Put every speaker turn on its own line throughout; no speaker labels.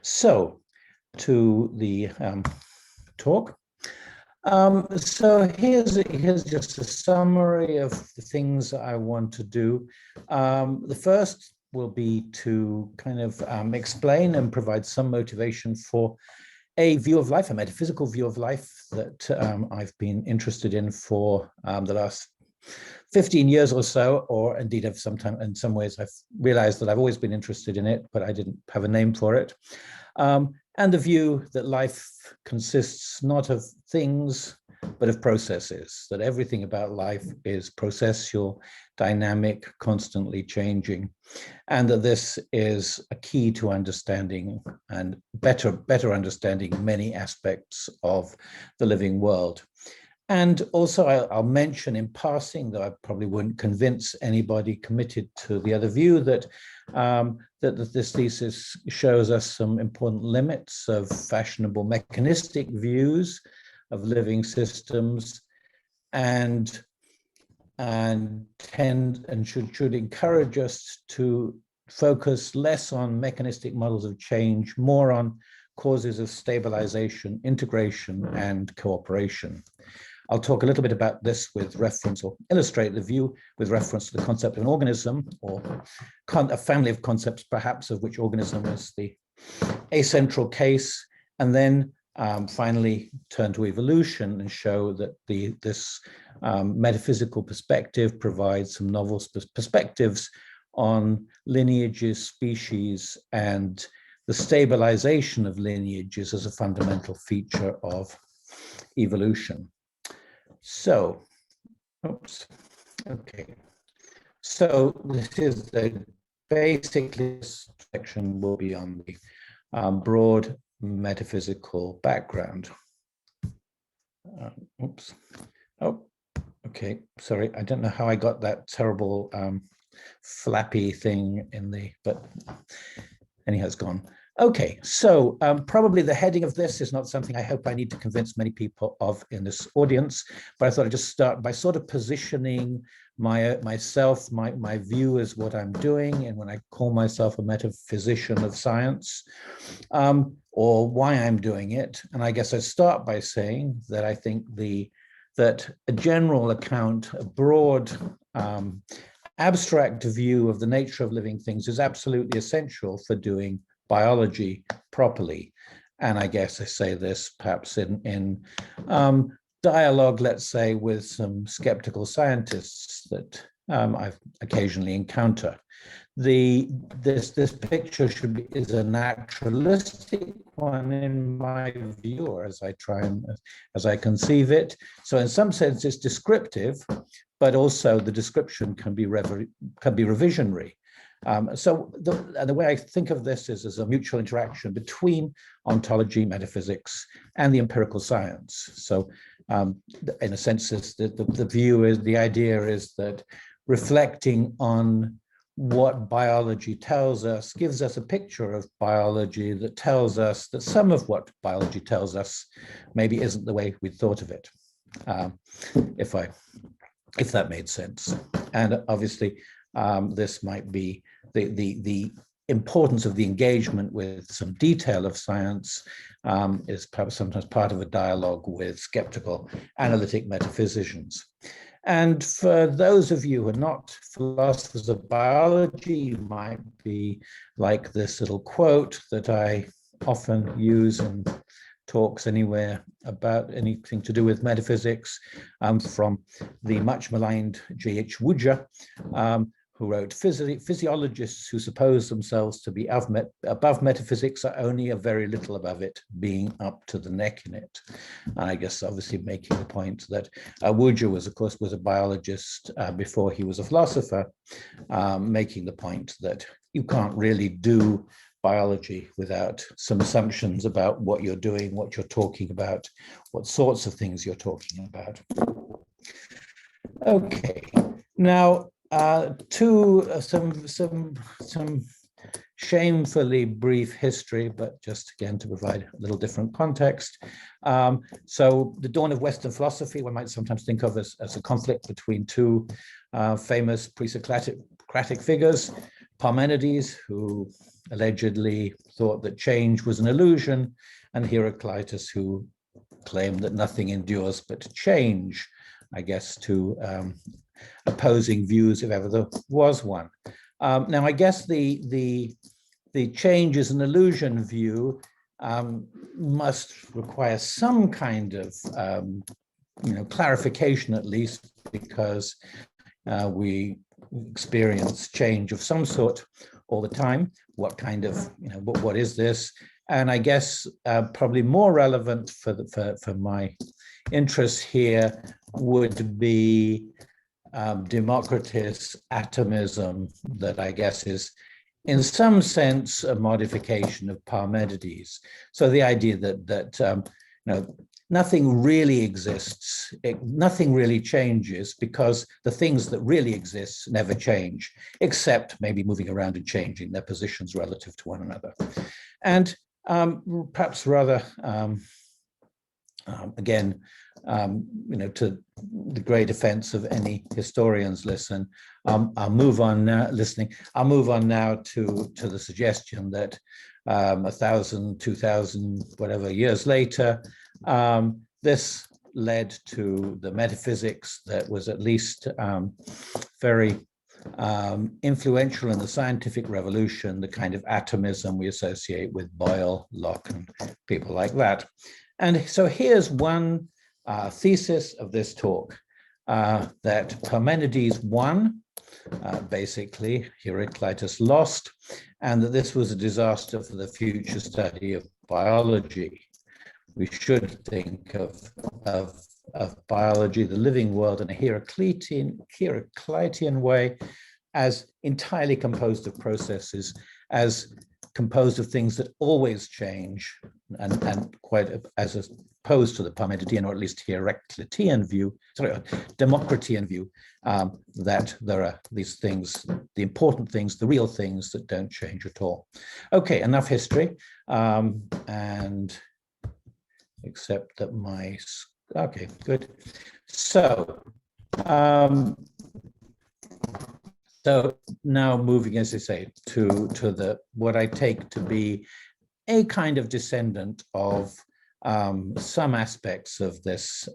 So, to the talk. So here's just a summary of the things I want to do. The first will be to kind of explain and provide some motivation for a view of life, a metaphysical view of life that I've been interested in for the last 15 years or so, or indeed in some ways I've realized that I've always been interested in it, but I didn't have a name for it. And the view that life consists not of things, but of processes, that everything about life is processual, dynamic, constantly changing, and that this is a key to understanding and better understanding many aspects of the living world. And also I'll mention in passing, though I probably wouldn't convince anybody committed to the other view, that that this thesis shows us some important limits of fashionable mechanistic views of living systems, and should encourage us to focus less on mechanistic models of change, more on causes of stabilization, integration, and cooperation. I'll talk a little bit about this with reference, or illustrate the view with reference to the concept of an organism, or a family of concepts, perhaps, of which organism is the acentral case, and then finally turn to evolution and show that this metaphysical perspective provides some novel perspectives on lineages, species, and the stabilization of lineages as a fundamental feature of evolution. So, oops, okay. So this is basically this section will be on the broad metaphysical background. Oops. Oh, okay. Sorry, I don't know how I got that terrible flappy thing in the, but anyhow, it's gone. Okay, so probably the heading of this is not something I hope I need to convince many people of in this audience, but I thought I'd just start by sort of positioning my view as what I'm doing, and when I call myself a metaphysician of science, or why I'm doing it. And I guess I start by saying that I think that a general account, a broad abstract view of the nature of living things is absolutely essential for doing biology properly. And I guess I say this perhaps in dialogue, let's say, with some skeptical scientists that I've occasionally encounter. This picture is a naturalistic one in my view, or as I conceive it. So in some sense, it's descriptive, but also the description can be revisionary. So the way I think of this is as a mutual interaction between ontology, metaphysics, and the empirical science. So in a sense, the idea is that reflecting on what biology tells us gives us a picture of biology that tells us that some of what biology tells us maybe isn't the way we thought of it, if that made sense. And obviously, this might be the importance of the engagement with some detail of science is perhaps sometimes part of a dialogue with skeptical analytic metaphysicians. And for those of you who are not philosophers of biology, you might be like this little quote that I often use in talks anywhere about anything to do with metaphysics, from the much maligned J.H. Woodger, who wrote, physiologists who suppose themselves to be above metaphysics are only a very little above it, being up to the neck in it. And I guess obviously making the point that Woodger was a biologist before he was a philosopher, making the point that you can't really do biology without some assumptions about what you're doing, what you're talking about, what sorts of things you're talking about. Okay, now, some shamefully brief history, but just again to provide a little different context. So the dawn of Western philosophy, one might sometimes think of as a conflict between two famous pre-Socratic figures, Parmenides, who allegedly thought that change was an illusion, and Heraclitus, who claimed that nothing endures but change, I guess, to opposing views, if ever there was one. Now, I guess the change is an illusion view must require some kind of clarification, at least, because we experience change of some sort all the time. What kind of, what is this? And I guess probably more relevant for my interests here would be Democritus' atomism, that I guess is in some sense a modification of Parmenides. So the idea that nothing really exists, nothing really changes, because the things that really exist never change, except maybe moving around and changing their positions relative to one another. And perhaps rather, again, to the great offense of any historians I'll move on now to the suggestion that 1,000, 2,000, whatever years later, this led to the metaphysics that was at least very influential in the scientific revolution, the kind of atomism we associate with Boyle, Locke, and people like that. And so here's one thesis of this talk, that Parmenides won, basically Heraclitus lost, and that this was a disaster for the future study of biology. We should think of biology, the living world, in a Heraclitean way, as entirely composed of processes, as composed of things that always change, and quite as opposed to the Parmenidean, or at least Heraclitean view, Democritean view, that there are these things, the important things, the real things that don't change at all. Okay, enough history, and except that okay, good. So, so now moving, as I say, to what I take to be a kind of descendant of some aspects of this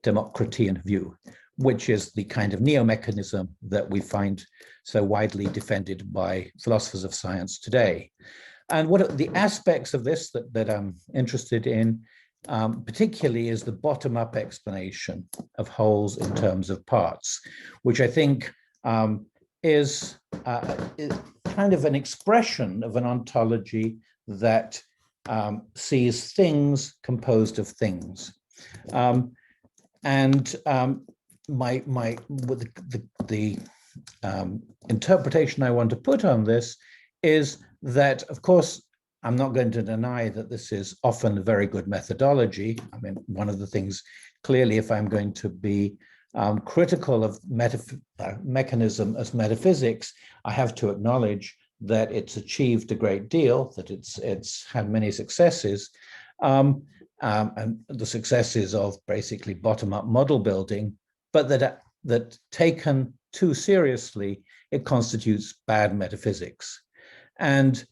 Democritean view, which is the kind of neo-mechanism that we find so widely defended by philosophers of science today. And what are the aspects of this that I'm interested in, particularly, is the bottom-up explanation of wholes in terms of parts, which I think is kind of an expression of an ontology that sees things composed of things. The interpretation I want to put on this is that, of course, I'm not going to deny that this is often a very good methodology. I mean, one of the things, clearly, if I'm going to be critical of mechanism as metaphysics, I have to acknowledge that it's achieved a great deal, that it's had many successes, and the successes of basically bottom-up model building, but that taken too seriously, it constitutes bad metaphysics. And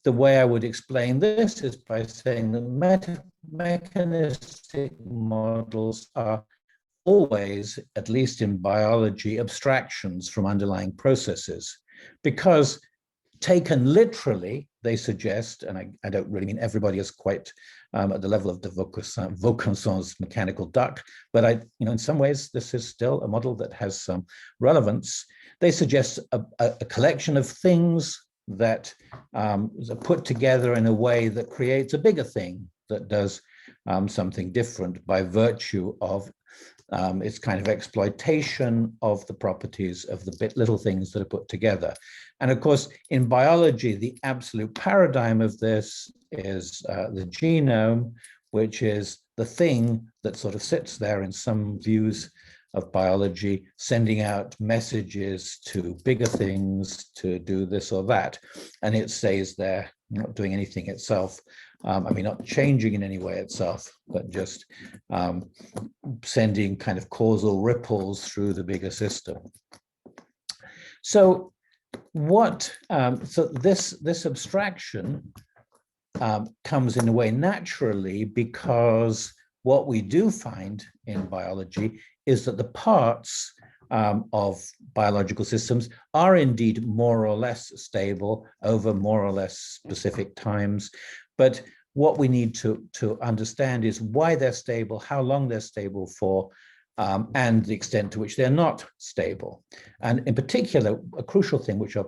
the way I would explain this is by saying that mechanistic models are always, at least in biology, abstractions from underlying processes, because taken literally, they suggest, and I don't really mean everybody is quite at the level of de Vaucanson's mechanical duck, but in some ways, this is still a model that has some relevance. They suggest a collection of things that are put together in a way that creates a bigger thing that does something different by virtue of its kind of exploitation of the properties of the little things that are put together. And of course, in biology, the absolute paradigm of this is the genome, which is the thing that sort of sits there in some views of biology, sending out messages to bigger things to do this or that. And it stays there, not doing anything itself. I mean, not changing in any way itself, but just sending kind of causal ripples through the bigger system. So So this abstraction comes in a way naturally, because what we do find in biology is that the parts of biological systems are indeed more or less stable over more or less specific times. But what we need to understand is why they're stable, how long they're stable for, and the extent to which they're not stable. And in particular, a crucial thing which I'll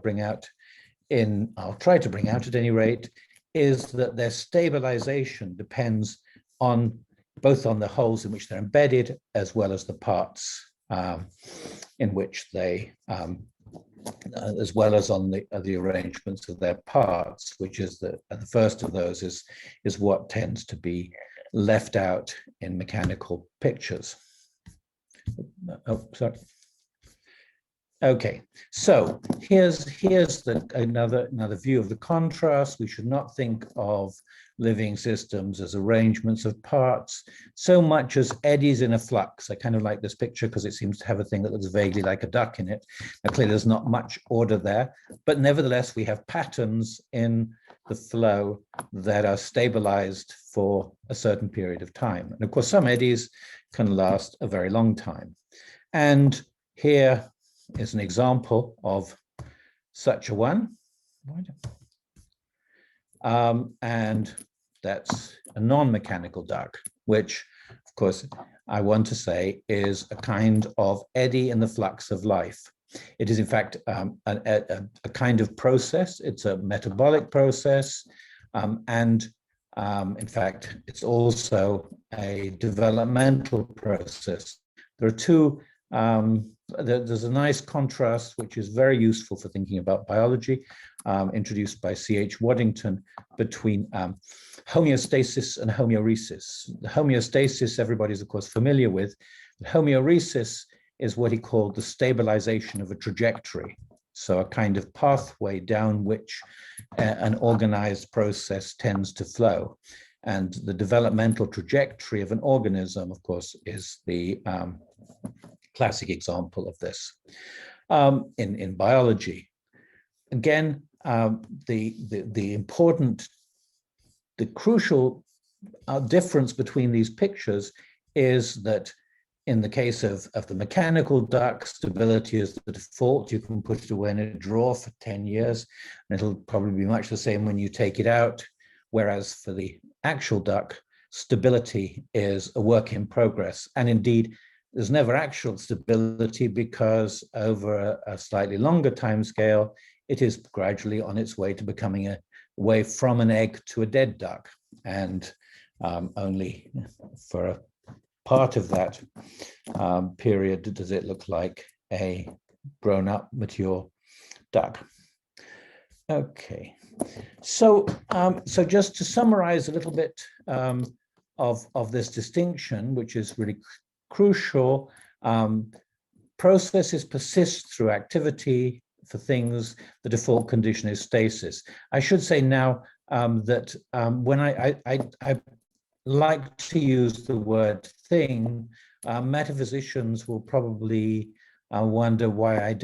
try to bring out at any rate, is that their stabilization depends on both on the holes in which they're embedded, as well as the parts in which they, as well as on the arrangements of their parts, which is the first of those is what tends to be left out in mechanical pictures. Oh, sorry. Okay, so here's another view of the contrast. We should not think of living systems as arrangements of parts so much as eddies in a flux. I kind of like this picture because it seems to have a thing that looks vaguely like a duck in it. Now, clearly there's not much order there, but nevertheless we have patterns in the flow that are stabilized for a certain period of time. And of course, some eddies can last a very long time. And here is an example of such a one. And that's a non-mechanical duck, which, of course, I want to say is a kind of eddy in the flux of life. It is, in fact, a kind of process. It's a metabolic process. And in fact, it's also a developmental process. There are two there's a nice contrast, which is very useful for thinking about biology, introduced by C.H. Waddington, between homeostasis and homeoresis. The homeostasis, everybody's of course familiar with. Homeoresis is what he called the stabilization of a trajectory. So a kind of pathway down which an organized process tends to flow. And the developmental trajectory of an organism, of course, is the classic example of this in biology. Again, the crucial difference between these pictures is that in the case of the mechanical duck, stability is the default. You can put it away in a drawer for 10 years, and it'll probably be much the same when you take it out. Whereas for the actual duck, stability is a work in progress. And indeed, there's never actual stability, because over a slightly longer time scale, it is gradually on its way to becoming away from an egg to a dead duck. And only for a part of that period does it look like a grown-up, mature duck. Okay, so just to summarize a little bit of this distinction, which is really crucial, processes persist through activity. For things, the default condition is stasis. I should say now that when I like to use the word thing, metaphysicians will probably wonder why I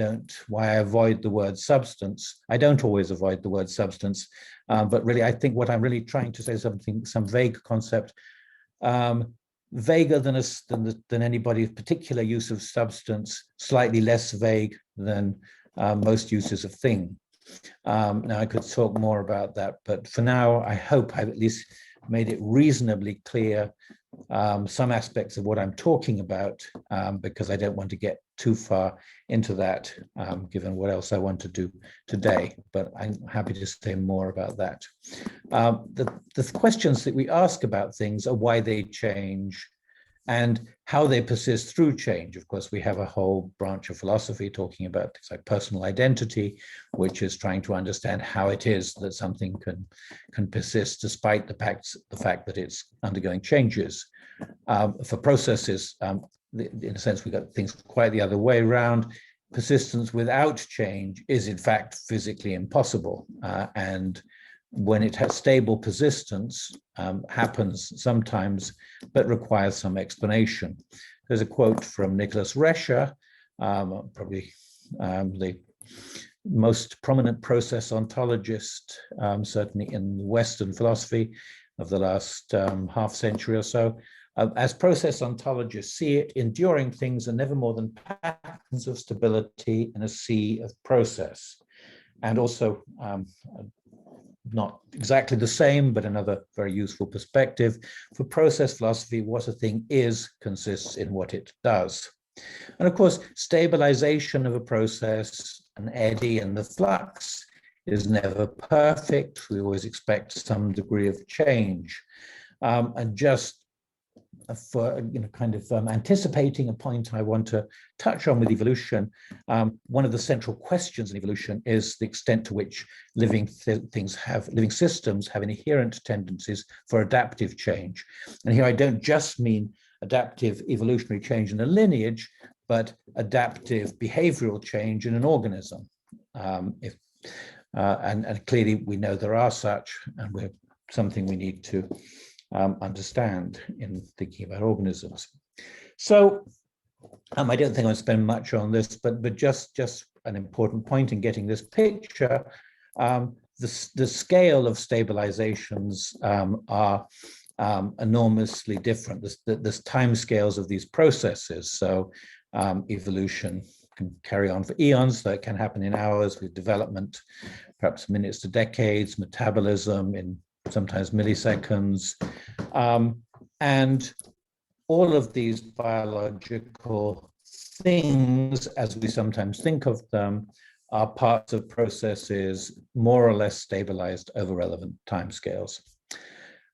avoid the word substance. I don't always avoid the word substance, but really I think what I'm really trying to say is some vague concept, vaguer than anybody's particular use of substance, slightly less vague than most uses of thing. Now I could talk more about that, but for now, I hope I've at least made it reasonably clear some aspects of what I'm talking about, because I don't want to get too far into that, given what else I want to do today, but I'm happy to say more about that. The questions that we ask about things are why they change and how they persist through change. Of course, we have a whole branch of philosophy talking about things like personal identity, which is trying to understand how it is that something can persist despite the fact that it's undergoing changes. For processes, in a sense, we've got things quite the other way around. Persistence without change is in fact physically impossible. And when it has stable persistence, happens sometimes, but requires some explanation. There's a quote from Nicholas Rescher, probably the most prominent process ontologist, certainly in Western philosophy of the last half century or so. As process ontologists see it, enduring things are never more than patterns of stability in a sea of process. And also, not exactly the same, but another very useful perspective. For process philosophy, what a thing is consists in what it does. And of course, stabilization of a process, an eddy and the flux, is never perfect. We always expect some degree of change. And just for kind of anticipating a point I want to touch on with evolution, one of the central questions in evolution is the extent to which living systems have inherent tendencies for adaptive change. And here I don't just mean adaptive evolutionary change in a lineage, but adaptive behavioral change in an organism. And clearly we know there are such, and we're something we need to understand in thinking about organisms. So I don't think I'll spend much on this, but just an important point in getting this picture. The scale of stabilizations are enormously different. There's time scales of these processes. So evolution can carry on for eons, though it can happen in hours, with development, perhaps minutes to decades, metabolism in sometimes milliseconds. And all of these biological things, as we sometimes think of them, are parts of processes more or less stabilized over relevant timescales.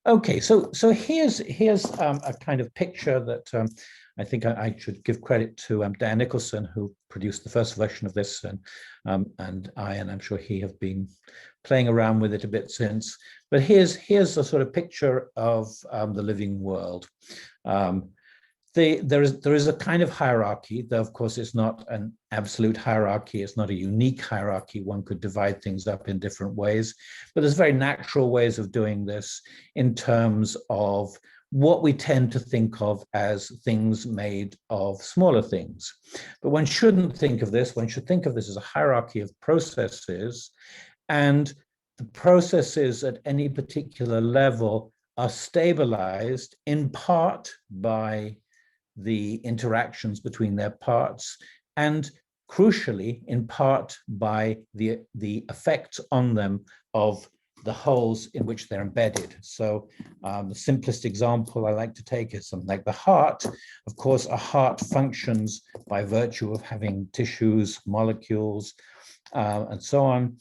Okay, so here's a kind of picture that I think I should give credit to Dan Nicholson, who produced the first version of this, and I'm sure he have been playing around with it a bit since. But here's a sort of picture of the living world. There is a kind of hierarchy, though of course it's not an absolute hierarchy, it's not a unique hierarchy. One could divide things up in different ways, but there's very natural ways of doing this in terms of what we tend to think of as things made of smaller things. But one shouldn't think of this, one should think of this as a hierarchy of processes, and the processes at any particular level are stabilized in part by the interactions between their parts, and crucially, in part by the effects on them of the wholes in which they're embedded. So the simplest example I like to take is something like the heart. Of course, a heart functions by virtue of having tissues, molecules, and so on,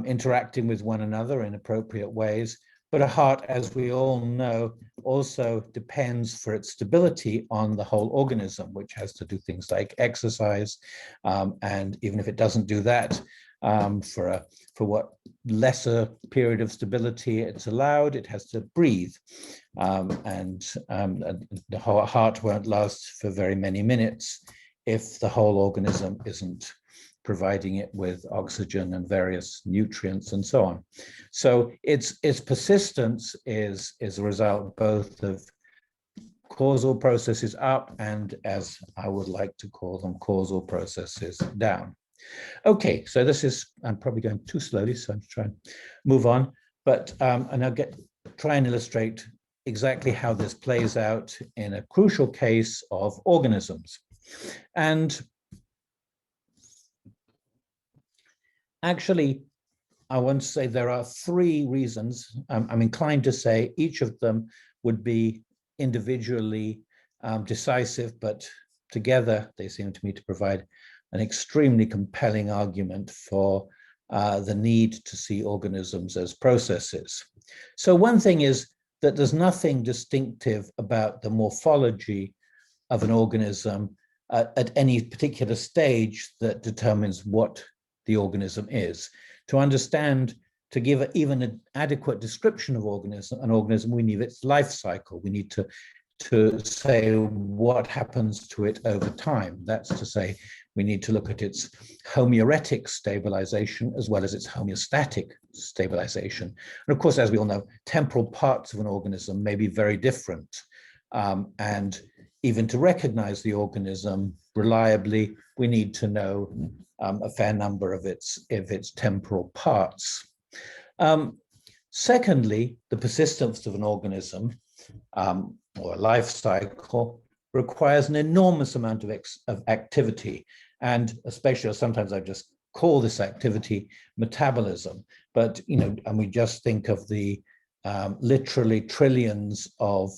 interacting with one another in appropriate ways. But a heart, as we all know, also depends for its stability on the whole organism, which has to do things like exercise. And even if it doesn't do that, for what lesser period of stability it's allowed, it has to breathe. And the heart won't last for very many minutes if the whole organism isn't providing it with oxygen and various nutrients and so on. So its persistence is a result both of causal processes up and, as I would like to call them, causal processes down. Okay, so this is, I'm probably going too slowly, so I'm trying to move on, but and I'll try and illustrate exactly how this plays out in a crucial case of organisms. And actually, I want to say there are three reasons. I'm inclined to say each of them would be individually decisive, but together they seem to me to provide an extremely compelling argument for the need to see organisms as processes. So one thing is that there's nothing distinctive about the morphology of an organism at any particular stage that determines what the organism is. To understand, to give even an adequate description of an organism, we need its life cycle. We need to say what happens to it over time. That's to say, we need to look at its homeoretic stabilization as well as its homeostatic stabilization. And of course, as we all know, temporal parts of an organism may be very different. And even to recognize the organism, reliably, we need to know a fair number of its temporal parts. Secondly, the persistence of an organism or a life cycle requires an enormous amount of activity, and especially, or sometimes I just call this activity metabolism. But and we just think of the literally trillions of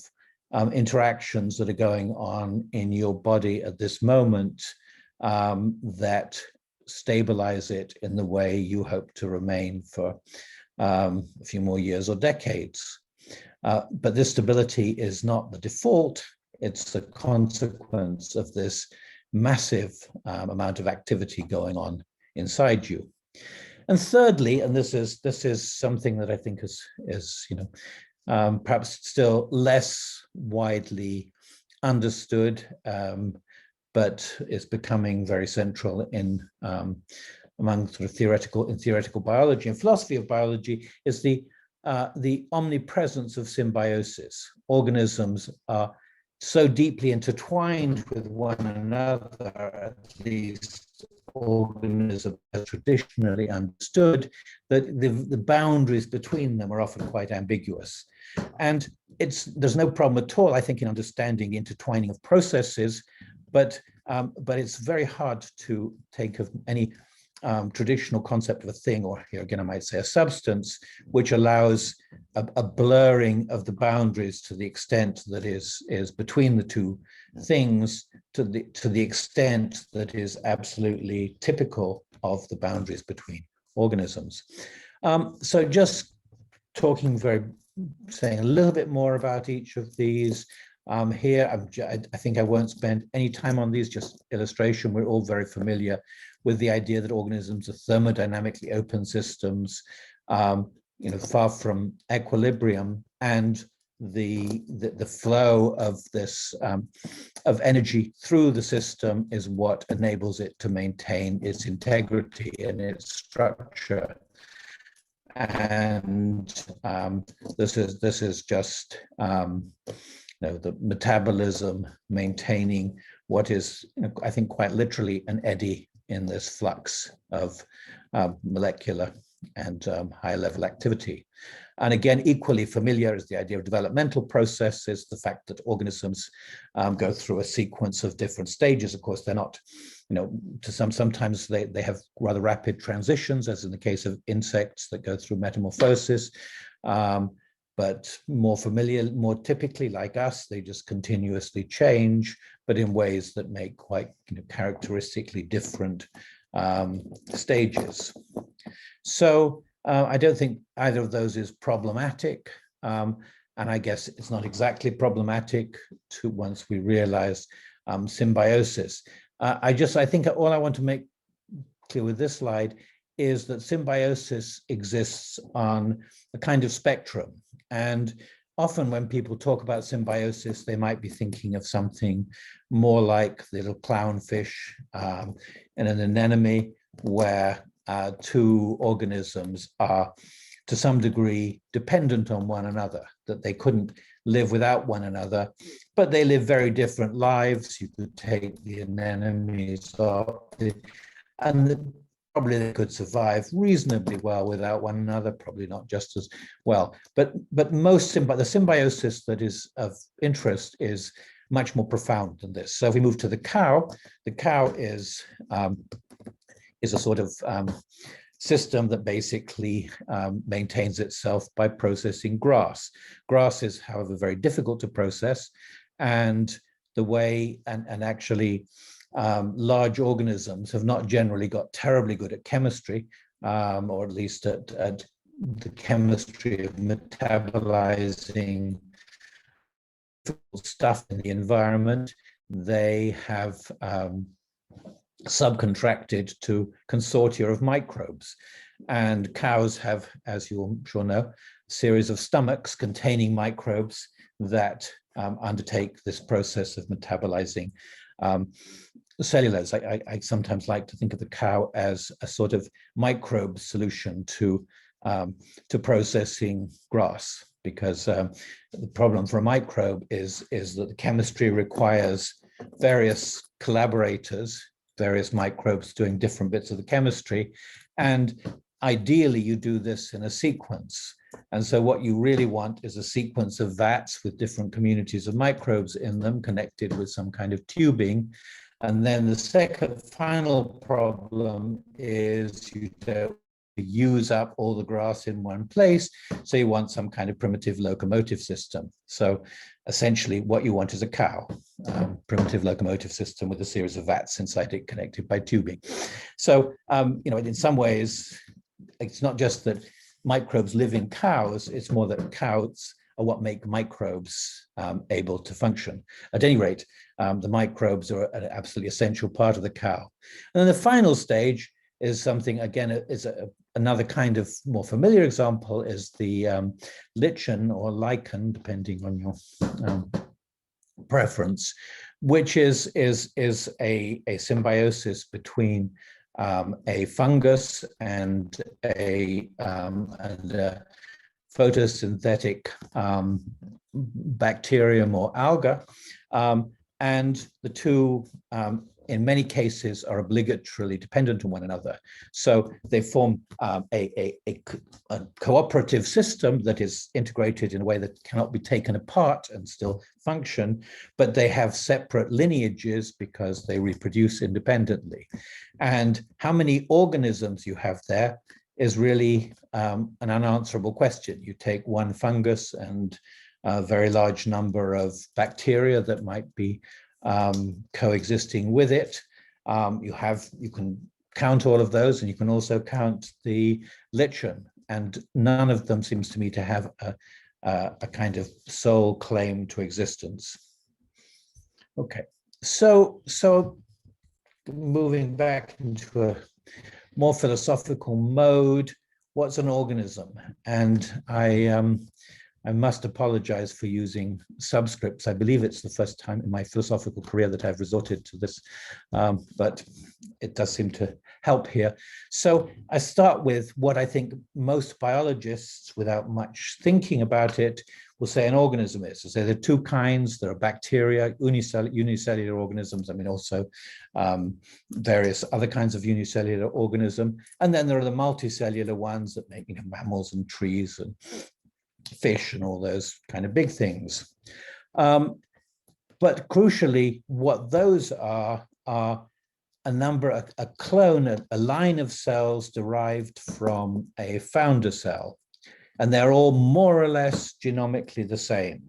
interactions that are going on in your body at this moment that stabilize it in the way you hope to remain for a few more years or decades. But this stability is not the default, it's the consequence of this massive amount of activity going on inside you. And thirdly, and this is something that I think is perhaps still less widely understood, but is becoming very central in among sort of theoretical biology and philosophy of biology, is the omnipresence of symbiosis. Organisms are so deeply intertwined with one another, at least organisms are traditionally understood, that the boundaries between them are often quite ambiguous. And there's no problem at all, I think, in understanding the intertwining of processes, but it's very hard to think of any traditional concept of a thing, or here again I might say a substance, which allows a blurring of the boundaries to the extent that is between the two things, to the extent that is absolutely typical of the boundaries between organisms. So just saying a little bit more about each of these. Here, I think I won't spend any time on these, just illustration. We're all very familiar with the idea that organisms are thermodynamically open systems, far from equilibrium, and the flow of this of energy through the system is what enables it to maintain its integrity and its structure. And this is just the metabolism maintaining what is, I think, quite literally an eddy in this flux of molecular and high-level activity. And again, equally familiar is the idea of developmental processes, the fact that organisms go through a sequence of different stages. Of course, they're not, sometimes they have rather rapid transitions, as in the case of insects that go through metamorphosis. But more typically like us, they just continuously change, but in ways that make quite characteristically different stages. So I don't think either of those is problematic. And I guess it's not exactly problematic once we realize symbiosis. I think all I want to make clear with this slide is that symbiosis exists on a kind of spectrum. And often when people talk about symbiosis, they might be thinking of something more like the little clownfish in an anemone, where two organisms are to some degree dependent on one another, that they couldn't live without one another, but they live very different lives. You could take the anemones off, and probably they could survive reasonably well without one another, probably not just as well. But the symbiosis that is of interest is much more profound than this. So if we move to the cow is a sort of system that basically maintains itself by processing grass. Grass is, however, very difficult to process, and the way, and actually large organisms have not generally got terribly good at chemistry, or at least at the chemistry of metabolizing stuff in the environment. They have subcontracted to consortia of microbes. And cows have, as you I'm sure know, a series of stomachs containing microbes that undertake this process of metabolizing cellulose. I sometimes like to think of the cow as a sort of microbe solution to processing grass, because the problem for a microbe is that the chemistry requires various collaborators, various microbes doing different bits of the chemistry. And ideally, you do this in a sequence. And so what you really want is a sequence of vats with different communities of microbes in them connected with some kind of tubing. And then the second final problem is you don't use up all the grass in one place. So you want some kind of primitive locomotive system. So essentially what you want is a cow, primitive locomotive system with a series of vats inside it connected by tubing. So, in some ways, it's not just that microbes live in cows, it's more that cows are what make microbes able to function. At any rate, the microbes are an absolutely essential part of the cow. And then the final stage is something, again, another kind of more familiar example is the lichen or lichen, depending on your preference, which is a symbiosis between a fungus and a photosynthetic bacterium or alga, and the two in many cases are obligatorily dependent on one another. So they form a cooperative system that is integrated in a way that cannot be taken apart and still function, but they have separate lineages because they reproduce independently. And how many organisms you have there is really an unanswerable question. You take one fungus and a very large number of bacteria that might be coexisting with it. You can count all of those, and you can also count the lichen, and none of them seems to me to have a kind of sole claim to existence. Okay, so moving back into a more philosophical mode, what's an organism? And I must apologize for using subscripts. I believe it's the first time in my philosophical career that I've resorted to this, but it does seem to help here. So I start with what I think most biologists, without much thinking about it, will say an organism is. So there are two kinds. There are bacteria, unicellular organisms, also various other kinds of unicellular organism. And then there are the multicellular ones that make mammals and trees and fish and all those kind of big things. But crucially, what those are a clone, a line of cells derived from a founder cell. And they're all more or less genomically the same.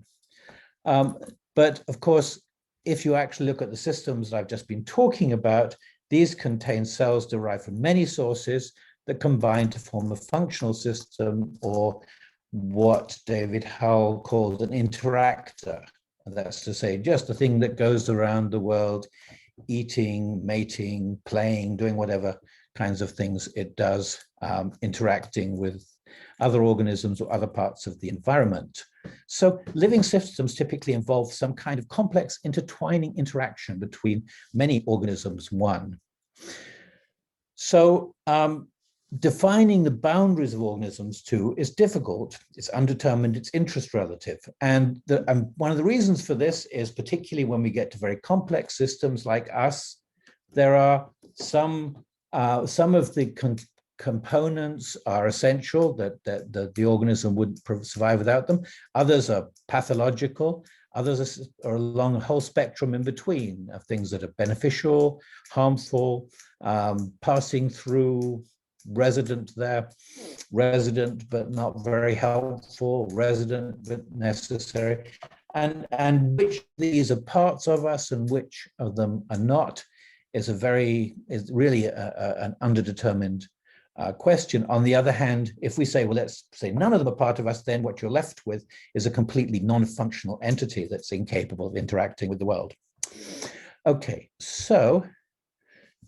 But of course, if you actually look at the systems that I've just been talking about, these contain cells derived from many sources that combine to form a functional system, or what David Howell called an interactor. And that's to say, just a thing that goes around the world, eating, mating, playing, doing whatever kinds of things it does, interacting with other organisms or other parts of the environment. So living systems typically involve some kind of complex intertwining interaction between many organisms, one. So defining the boundaries of organisms too is difficult. It's undetermined, it's interest relative. And one of the reasons for this is particularly when we get to very complex systems like us, there are some of the components are essential that the organism wouldn't survive without them. Others are pathological. Others are along a whole spectrum in between of things that are beneficial, harmful, passing through, resident there, resident but not very helpful, resident but necessary, and which these are parts of us and which of them are not is really an underdetermined question. On the other hand, if we say, well, let's say none of them are part of us, then what you're left with is a completely non-functional entity that's incapable of interacting with the world. Okay, so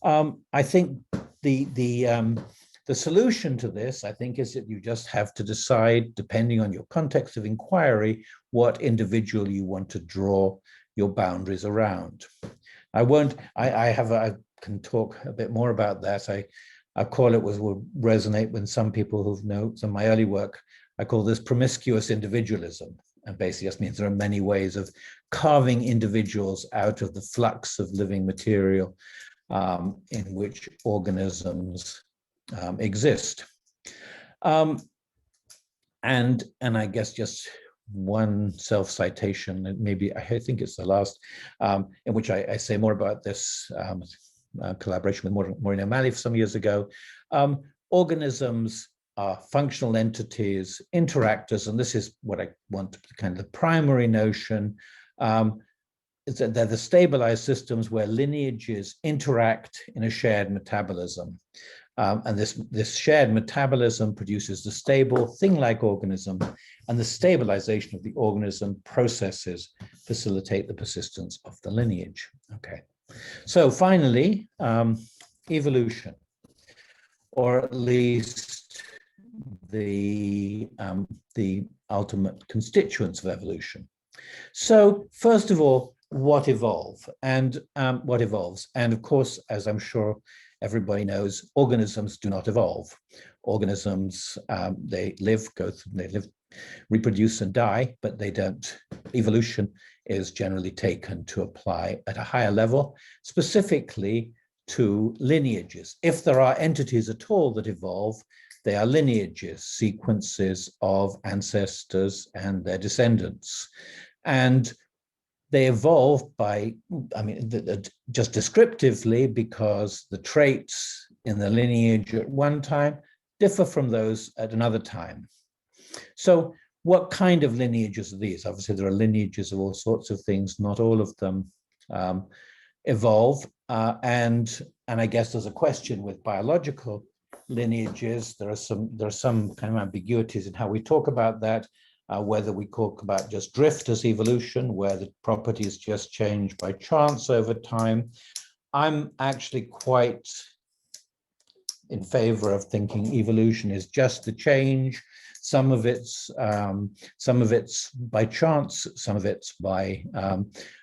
I think the solution to this, I think, is that you just have to decide, depending on your context of inquiry, what individual you want to draw your boundaries around. I can talk a bit more about that. I call it, will resonate with some people who've known some of my early work. I call this promiscuous individualism. and basically just means there are many ways of carving individuals out of the flux of living material in which organisms exist. And I guess just one self-citation, and maybe I think it's the last, in which I say more about this collaboration with Maureen O'Malley some years ago. Organisms are functional entities, interactors, and this is what I want to kind of the primary notion, is that they're the stabilized systems where lineages interact in a shared metabolism. And this shared metabolism produces the stable thing-like organism, and the stabilization of the organism processes facilitate the persistence of the lineage. Okay, so finally, evolution, or at least the ultimate constituents of evolution. So first of all, what evolves? And of course, as I'm sure everybody knows, organisms do not evolve. Organisms, they live, reproduce and die, but they don't. Evolution is generally taken to apply at a higher level, specifically to lineages. If there are entities at all that evolve, they are lineages, sequences of ancestors and their descendants. And they evolve by, just descriptively, because the traits in the lineage at one time differ from those at another time. So what kind of lineages are these? Obviously, there are lineages of all sorts of things. Not all of them evolve. And I guess there's a question with biological lineages. There are some kind of ambiguities in how we talk about that. Whether we talk about just drift as evolution, where the properties just change by chance over time. I'm actually quite in favor of thinking evolution is just the change. Some of it's by chance, some of it's by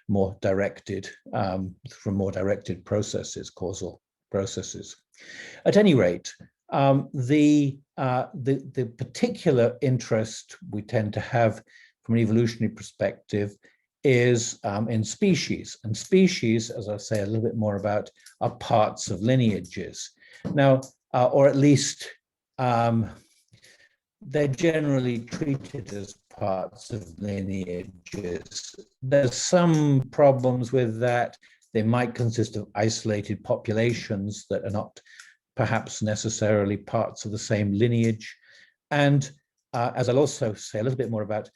more directed, from more directed processes, causal processes. At any rate, the particular interest we tend to have from an evolutionary perspective is in species. And species, as I'll say a little bit more about, are parts of lineages. Now, or at least they're generally treated as parts of lineages. There's some problems with that. They might consist of isolated populations that are not perhaps necessarily parts of the same lineage. And as I'll also say a little bit more about,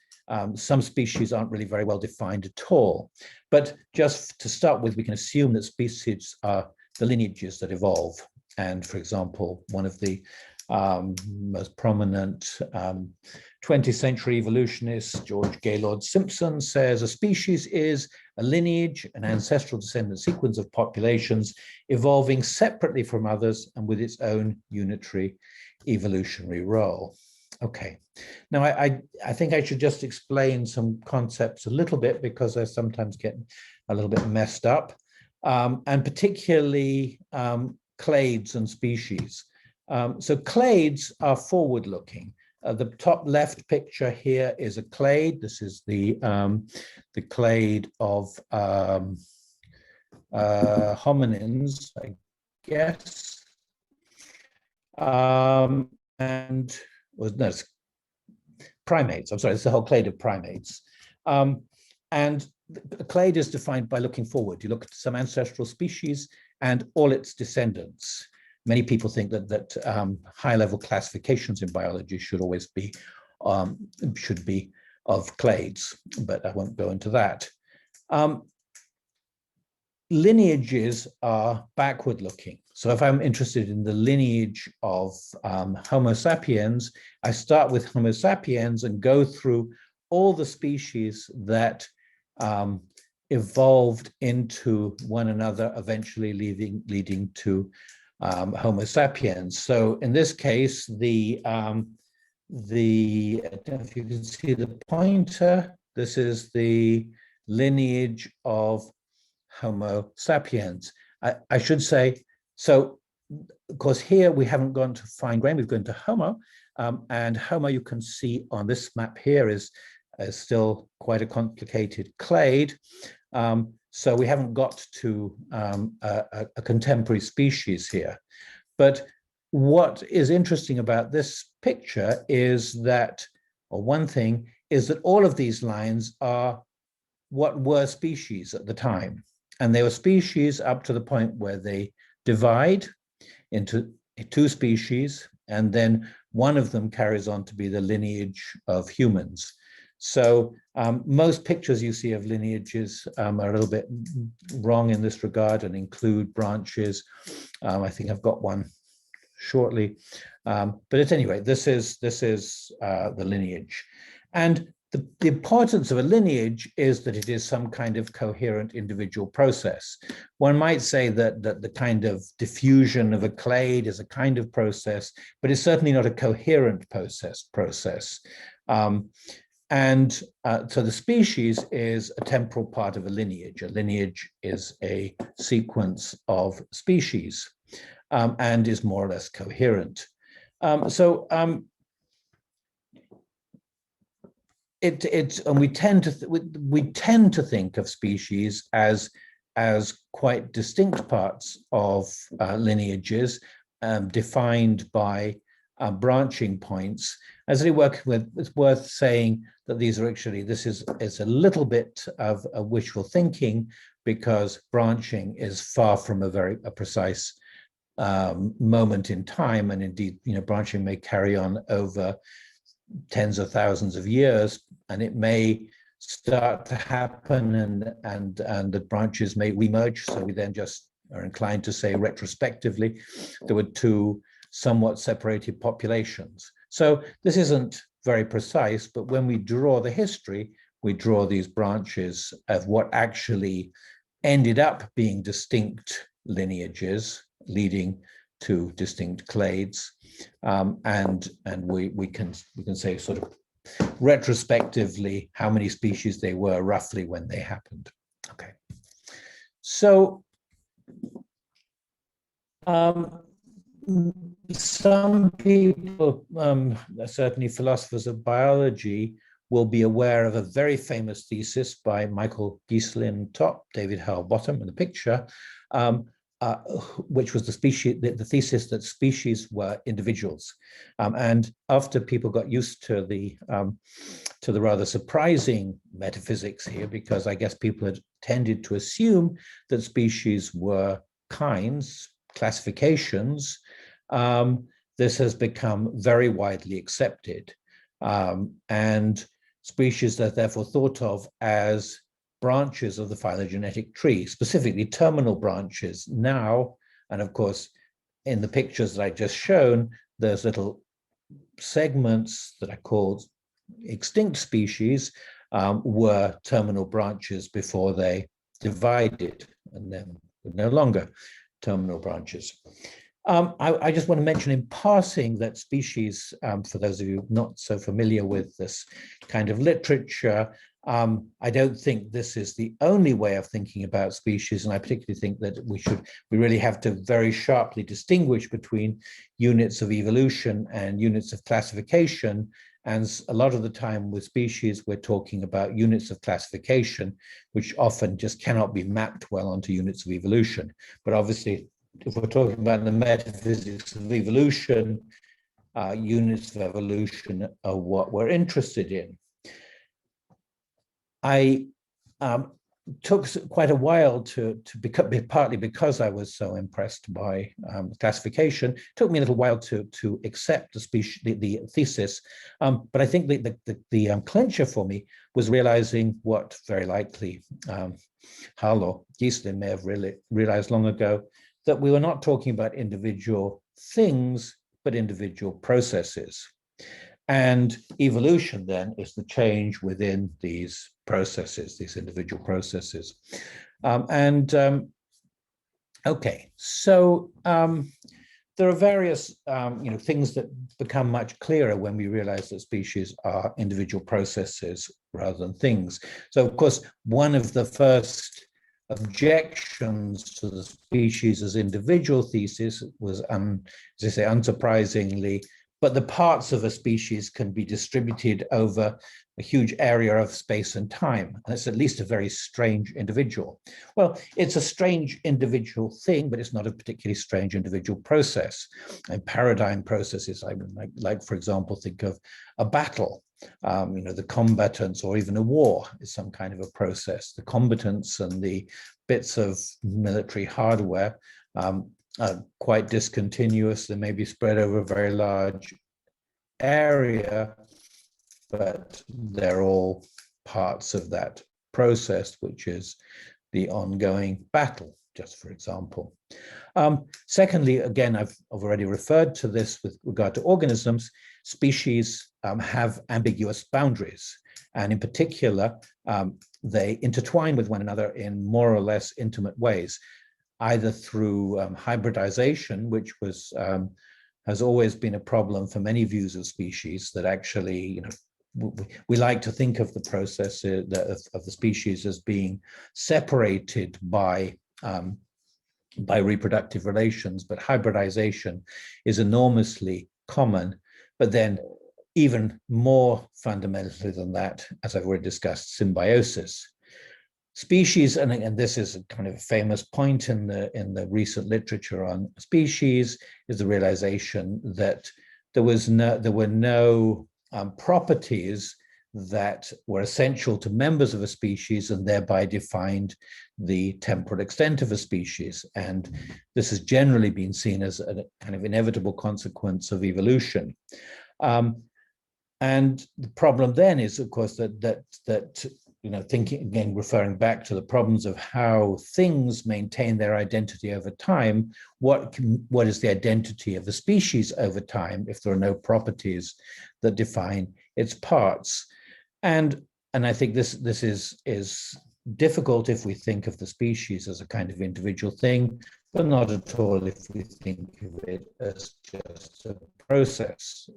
some species aren't really very well defined at all. But just to start with, we can assume that species are the lineages that evolve. And for example, one of the most prominent 20th century evolutionist, George Gaylord Simpson, says a species is a lineage, an ancestral descendant sequence of populations evolving separately from others and with its own unitary evolutionary role. Okay, now I think I should just explain some concepts a little bit because I sometimes get a little bit messed up, and particularly clades and species. So clades are forward-looking. The top left picture here is a clade. This is the clade of hominins, I guess, and well, no, it's primates. I'm sorry, it's the whole clade of primates. And a clade is defined by looking forward. You look at some ancestral species and all its descendants. Many people think that high-level classifications in biology should always be of clades, but I won't go into that. Lineages are backward-looking. So if I'm interested in the lineage of Homo sapiens, I start with Homo sapiens and go through all the species that evolved into one another, eventually leading to Homo sapiens. So in this case, I don't know if you can see the pointer. This is the lineage of Homo sapiens. I should say, so of course here we haven't gone to fine grain, we've gone to Homo, and Homo you can see on this map here is is still quite a complicated clade. So we haven't got to a contemporary species here. But what is interesting about this picture is that, or one thing, is that all of these lines are what were species at the time. And they were species up to the point where they divide into two species, and then one of them carries on to be the lineage of humans. So most pictures you see of lineages are a little bit wrong in this regard and include branches. I think I've got one shortly, but at any rate, this is the lineage. And the importance of a lineage is that it is some kind of coherent individual process. One might say that the kind of diffusion of a clade is a kind of process, but it's certainly not a coherent process. So the species is a temporal part of a lineage. A lineage is a sequence of species and is more or less coherent. And we tend to think of species as quite distinct parts of lineages defined by branching points. As we work with, it's worth saying that these are actually, it's a little bit of a wishful thinking, because branching is far from a precise moment in time, and indeed, branching may carry on over tens of thousands of years, and it may start to happen, and the branches may remerge. So we then just are inclined to say retrospectively there were two somewhat separated populations. So this isn't very precise, but when we draw the history, we draw these branches of what actually ended up being distinct lineages leading to distinct clades, and we can say sort of retrospectively how many species they were roughly when they happened. Okay, so some people, certainly philosophers of biology, will be aware of a very famous thesis by Michael Gieslin top, David Howell bottom in the picture, which was the thesis that species were individuals. And after people got used to the rather surprising metaphysics here, because I guess people had tended to assume that species were kinds, classifications, this has become very widely accepted. And species are therefore thought of as branches of the phylogenetic tree, specifically terminal branches now. And of course, in the pictures that I just shown, there's little segments that are called extinct species, were terminal branches before they divided, and then no longer terminal branches. I just want to mention in passing that species, for those of you not so familiar with this kind of literature, I don't think this is the only way of thinking about species, and I particularly think that we really have to very sharply distinguish between units of evolution and units of classification. And a lot of the time with species, we're talking about units of classification, which often just cannot be mapped well onto units of evolution. But obviously, if we're talking about the metaphysics of evolution, units of evolution are what we're interested in. I took quite a while to partly because I was so impressed by classification. It took me a little while to accept the thesis, but I think the clincher for me was realizing what very likely Hull or Gieslin may have really realized long ago, that we were not talking about individual things, but individual processes. And evolution then is the change within these processes, these individual processes. Okay, so there are various things that become much clearer when we realize that species are individual processes rather than things. So of course, one of the first objections to the species as individual thesis was, as I say, unsurprisingly, but the parts of a species can be distributed over a huge area of space and time, and it's at least a very strange individual. Well, it's a strange individual thing, but it's not a particularly strange individual process. And paradigm processes, I mean, like for example, think of a battle. The combatants, or even a war, is some kind of a process. The combatants and the bits of military hardware are quite discontinuous. They may be spread over a very large area, but they're all parts of that process, which is the ongoing battle, just for example. Secondly, again, I've already referred to this with regard to organisms. Species have ambiguous boundaries, and in particular, they intertwine with one another in more or less intimate ways, either through hybridization, which has always been a problem for many views of species, that actually, we like to think of the process of the species as being separated by reproductive relations, but hybridization is enormously common. But then even more fundamentally than that, as I've already discussed, symbiosis. Species, and this is a kind of a famous point in the recent literature on species, is the realization that there were no properties that were essential to members of a species and thereby defined the temporal extent of a species. And this has generally been seen as a kind of inevitable consequence of evolution. And the problem then is, of course, that thinking again, referring back to the problems of how things maintain their identity over time, what is the identity of the species over time if there are no properties that define its parts? And I think this is difficult if we think of the species as a kind of individual thing, but not at all if we think of it as just a process.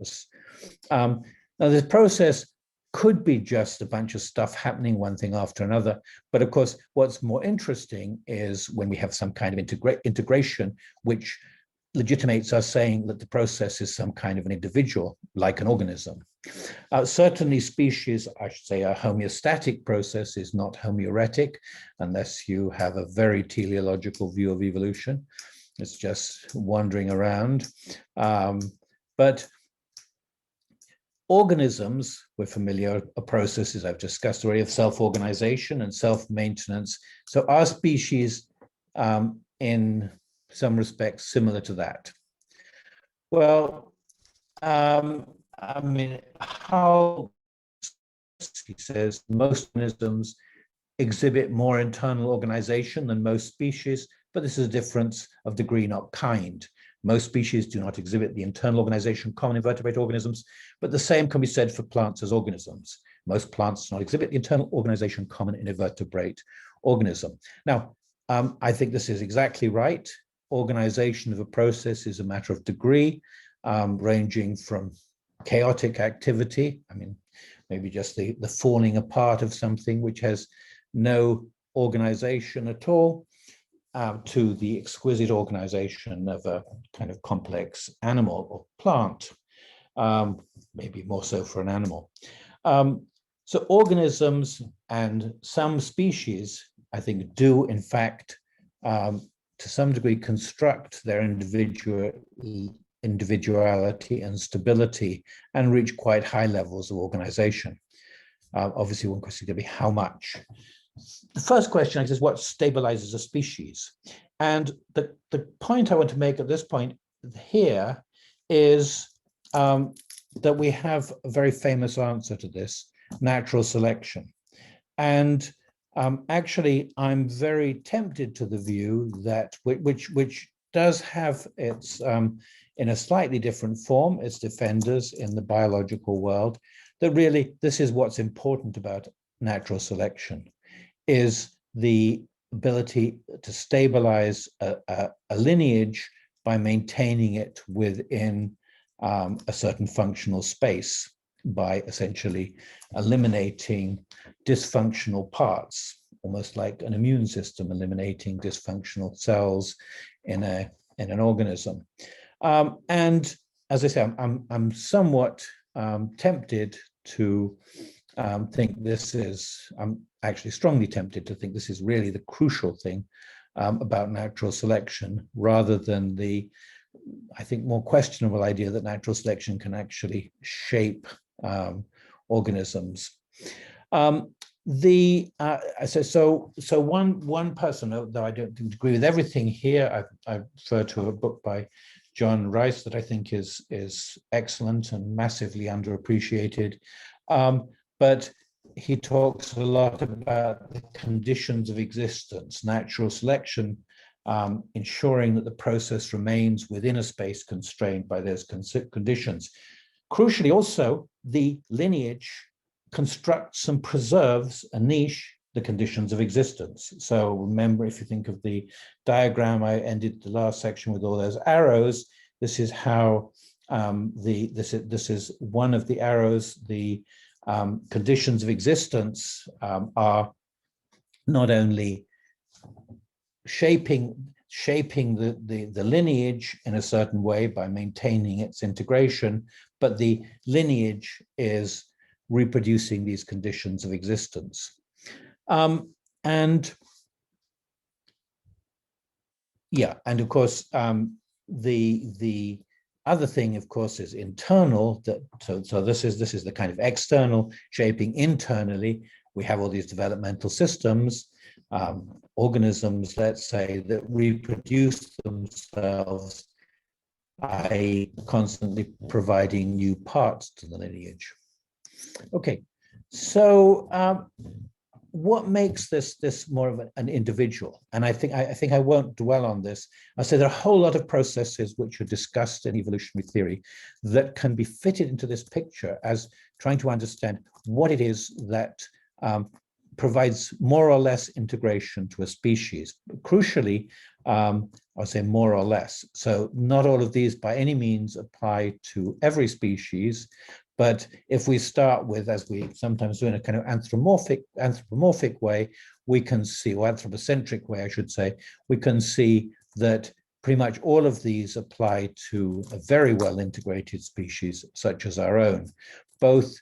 Now, this process could be just a bunch of stuff happening one thing after another. But of course, what's more interesting is when we have some kind of integration, which legitimates us saying that the process is some kind of an individual, like an organism. Certainly species, I should say, a homeostatic process is not homeoretic, unless you have a very teleological view of evolution. It's just wandering around. But organisms, we're familiar, are processes I've discussed already of self-organization and self-maintenance. So our species, in some respects, similar to that. Well, I mean, how, he says, most organisms exhibit more internal organization than most species, but this is a difference of degree, not kind. Most species do not exhibit the internal organization common in vertebrate organisms, but the same can be said for plants as organisms. Most plants do not exhibit the internal organization common in a vertebrate organism. Now, I think this is exactly right. Organization of a process is a matter of degree, ranging from chaotic activity, I mean, maybe just the falling apart of something which has no organization at all, to the exquisite organization of a kind of complex animal or plant, maybe more so for an animal. So organisms and some species, I think, do in fact, to some degree, construct their individuality and stability and reach quite high levels of organization. Obviously, one question could be how much. The first question is what stabilizes a species? And the point I want to make at this point here is that we have a very famous answer to this: natural selection. And actually, I'm very tempted to the view that which does have its, in a slightly different form, its defenders in the biological world, that really this is what's important about natural selection, is the ability to stabilize a lineage by maintaining it within a certain functional space, by essentially eliminating dysfunctional parts, almost like an immune system eliminating dysfunctional cells in an organism. And as I say, I'm somewhat tempted to think this is, I'm actually strongly tempted to think this is really the crucial thing about natural selection, rather than the, I think, more questionable idea that natural selection can actually shape organisms. So one person, though I don't agree with everything here, I refer to a book by John Rice that I think is excellent and massively underappreciated. But he talks a lot about the conditions of existence, natural selection, ensuring that the process remains within a space constrained by those conditions. Crucially, also, the lineage constructs and preserves a niche, the conditions of existence. So remember, if you think of the diagram, I ended the last section with all those arrows. This is how this is one of the arrows. The conditions of existence are not only shaping the lineage in a certain way by maintaining its integration, but the lineage is reproducing these conditions of existence. And of course, the other thing, of course, is internal. So this is the kind of external shaping. Internally, we have all these developmental systems, organisms, let's say, that reproduce themselves by constantly providing new parts to the lineage. Okay, so what makes this more of an individual? And I think I won't dwell on this. I'll say there are a whole lot of processes which are discussed in evolutionary theory that can be fitted into this picture as trying to understand what it is that provides more or less integration to a species. Crucially, I'll say more or less. So not all of these by any means apply to every species, but if we start with, as we sometimes do in a kind of anthropomorphic way, we can see, or anthropocentric way, I should say, we can see that pretty much all of these apply to a very well integrated species such as our own. Both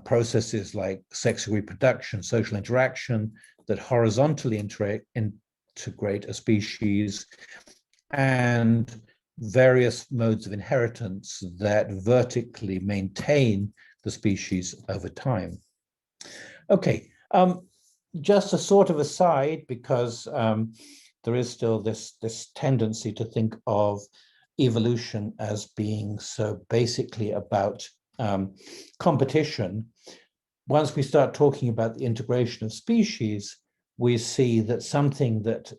processes like sexual reproduction, social interaction that horizontally integrate a species, and various modes of inheritance that vertically maintain the species over time. Okay, just a sort of aside, because there is still this tendency to think of evolution as being so basically about competition. Once we start talking about the integration of species, we see that something that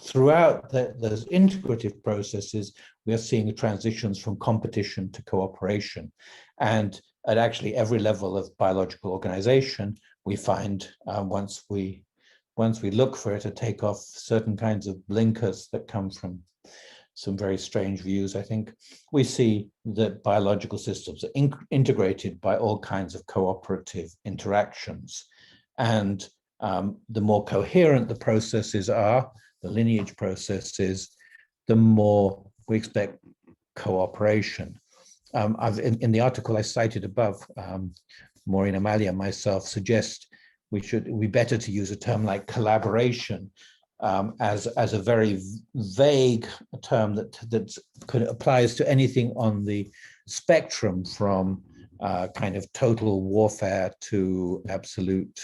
throughout those integrative processes, we are seeing transitions from competition to cooperation. And at actually every level of biological organization, we find once we look for it to take off certain kinds of blinkers that come from some very strange views, I think, we see that biological systems are integrated by all kinds of cooperative interactions. And the more coherent the processes are, the lineage processes, the more we expect cooperation. In the article I cited above, Maureen O'Malley and myself suggest we better to use a term like collaboration as a very vague term that applies to anything on the spectrum from kind of total warfare to absolute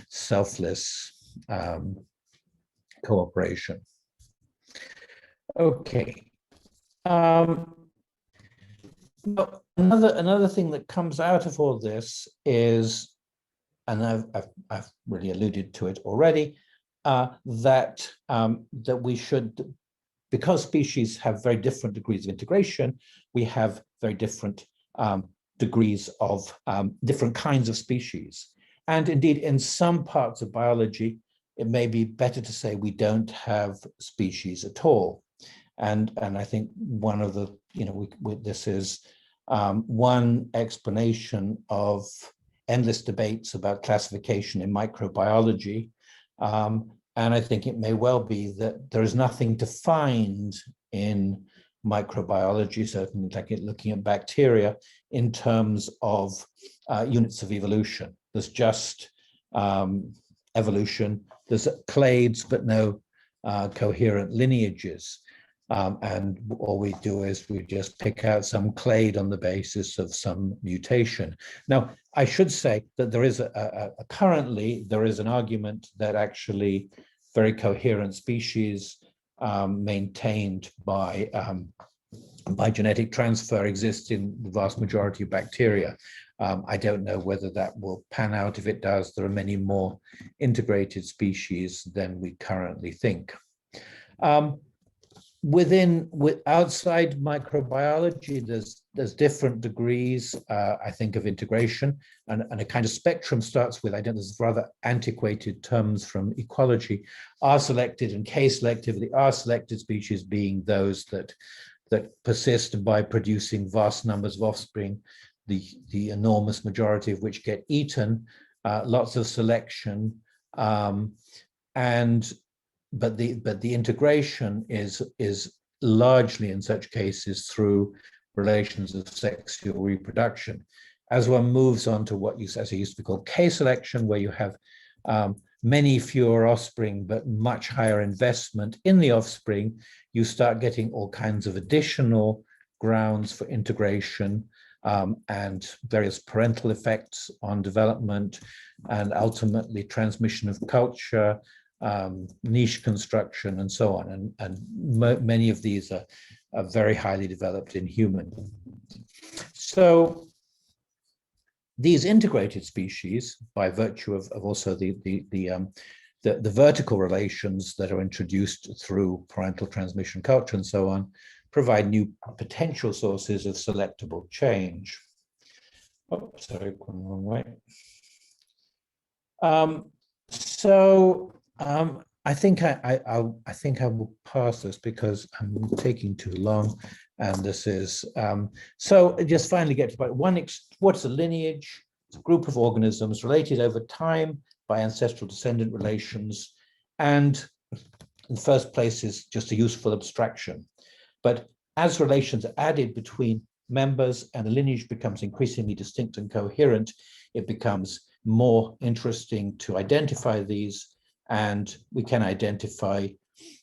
selfless cooperation. Okay. Another thing that comes out of all this is, and I've really alluded to it already, that we should, because species have very different degrees of integration, we have very different degrees of different kinds of species. And indeed, in some parts of biology, it may be better to say we don't have species at all. And I think one of the, this is one explanation of endless debates about classification in microbiology. And I think it may well be that there is nothing to find in microbiology, certainly like looking at bacteria, in terms of units of evolution. There's just evolution. There's clades, but no coherent lineages. And all we do is we just pick out some clade on the basis of some mutation. Now, I should say that there is currently there is an argument that actually very coherent species maintained by genetic transfer exist in the vast majority of bacteria. I don't know whether that will pan out. If it does, there are many more integrated species than we currently think. Outside microbiology, there's different degrees, I think, of integration, and a kind of spectrum starts with, there's rather antiquated terms from ecology, R-selected and K-selective. The R-selected species being those that persist by producing vast numbers of offspring, the enormous majority of which get eaten, lots of selection, but the integration is largely in such cases through relations of sexual reproduction. As one moves on to what as it used to be called K-selection, where you have many fewer offspring, but much higher investment in the offspring, you start getting all kinds of additional grounds for integration and various parental effects on development, and ultimately transmission of culture, niche construction, and so on. And many of these are very highly developed in humans. So these integrated species, by virtue of also the vertical relations that are introduced through parental transmission, culture, and so on, provide new potential sources of selectable change. Oh, sorry, going the wrong way. I think I will pass this because I'm taking too long, and this is so. Just finally get to about what's a lineage? It's a group of organisms related over time by ancestral descendant relations, and in the first place is just a useful abstraction. But as relations are added between members and the lineage becomes increasingly distinct and coherent, it becomes more interesting to identify these, and we can identify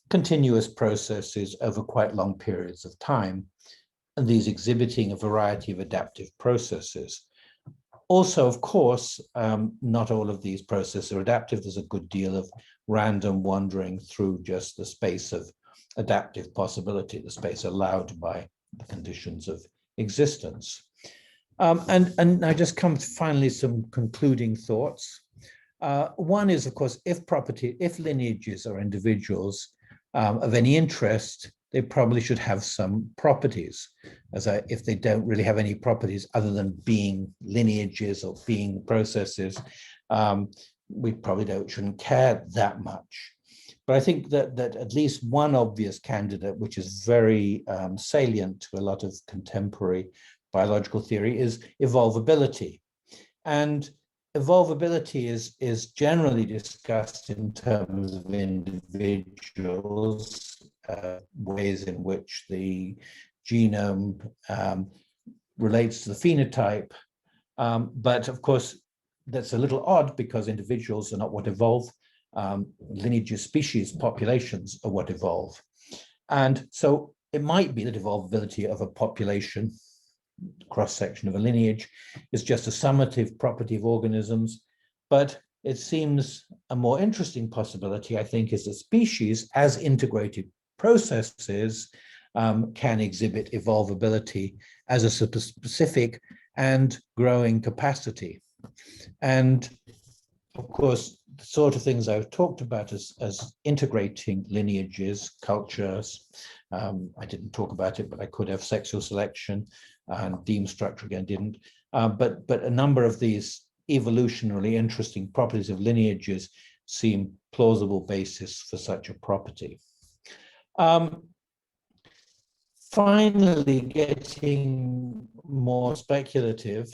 continuous processes over quite long periods of time, and these exhibiting a variety of adaptive processes. Also, of course, not all of these processes are adaptive. There's a good deal of random wandering through just the space of adaptive possibility, the space allowed by the conditions of existence. And I just come to finally some concluding thoughts. One is, of course, if lineages are individuals of any interest, they probably should have some properties. If they don't really have any properties other than being lineages or being processes, we probably shouldn't care that much. But I think that at least one obvious candidate, which is very salient to a lot of contemporary biological theory, is evolvability. And evolvability is generally discussed in terms of individuals, ways in which the genome relates to the phenotype. But of course, that's a little odd because individuals are not what evolve. Lineages, species, populations are what evolve. And so it might be that evolvability of a population, cross-section of a lineage, is just a summative property of organisms. But it seems a more interesting possibility, I think, is that species as integrated processes can exhibit evolvability as a specific and growing capacity. And of course, the sort of things I've talked about as integrating lineages, cultures, I didn't talk about it, but I could have sexual selection, and Dean structure again didn't. But a number of these evolutionarily interesting properties of lineages seem plausible basis for such a property. Finally, getting more speculative,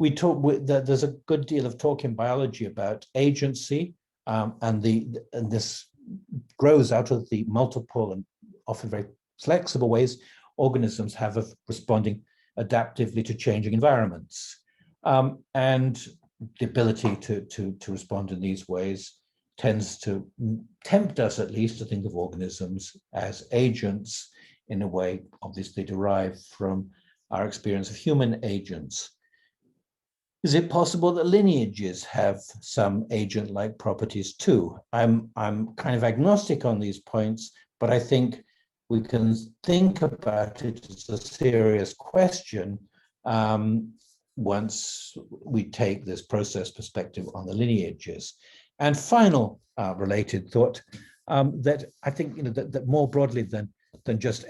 there's a good deal of talk in biology about agency, and this grows out of the multiple and often very flexible ways organisms have of responding adaptively to changing environments. And the ability to respond in these ways tends to tempt us, at least, to think of organisms as agents in a way obviously derived from our experience of human agents. Is it possible that lineages have some agent-like properties too? I'm kind of agnostic on these points, but I think we can think about it as a serious question once we take this process perspective on the lineages. And final related thought, that I think that more broadly than just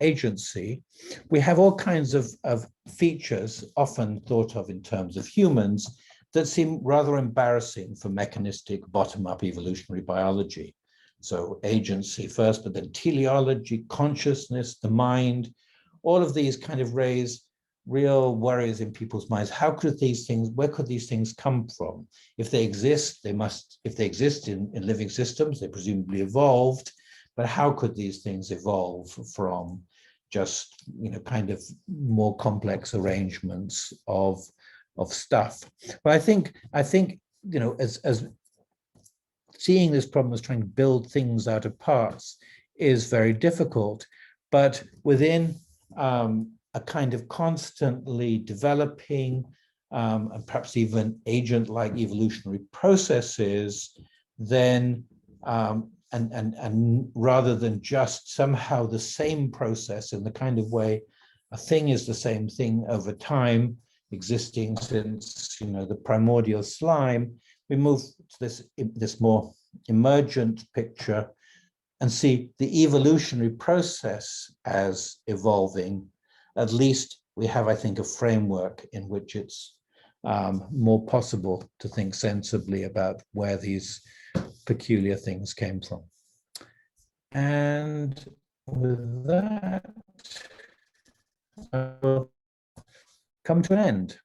agency, we have all kinds of features often thought of in terms of humans that seem rather embarrassing for mechanistic bottom-up evolutionary biology. So agency first, but then teleology, consciousness, the mind, all of these kind of raise real worries in people's minds. How could these things, where could these things come from? If they exist, if they exist in living systems, they presumably evolved, but how could these things evolve from just, kind of more complex arrangements of stuff? But I think, as seeing this problem as trying to build things out of parts is very difficult, but within a kind of constantly developing and perhaps even agent-like evolutionary processes, then and rather than just somehow the same process in the kind of way a thing is the same thing over time, existing since the primordial slime, we move to this more emergent picture and see the evolutionary process as evolving. At least we have, I think, a framework in which it's more possible to think sensibly about where these peculiar things came from. And with that, I will come to an end.